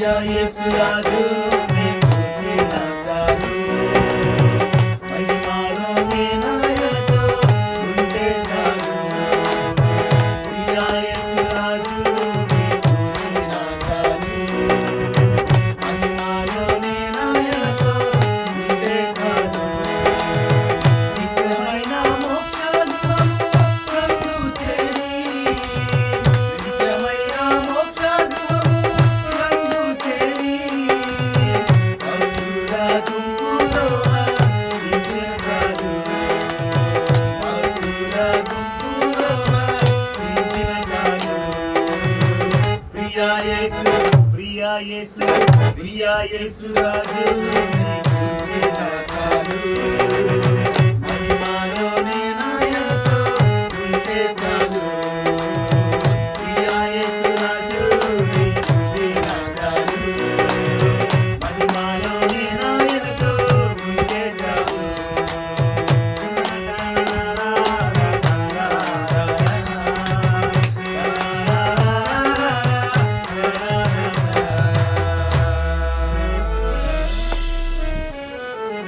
యేసు రాజు నీకు చేరాచారు మహిమలో నేనాయనతో ఉంటే చాలు ప్రియా యేసు రాజు నీకు చేరాచారు మహిమలో నేనాయనతో ఉంటే చాలు నిత్యమైన మోక్షాదువము నందు చేరి నిత్యమైన మోక్షాదువము నందు చేరి భక్తుల గుంపులోన స్థించిన చాలు భక్తుల గుంపులోన స్థించిన చాలు ప్రియా యేసు రాజు నీకు చేరాచారు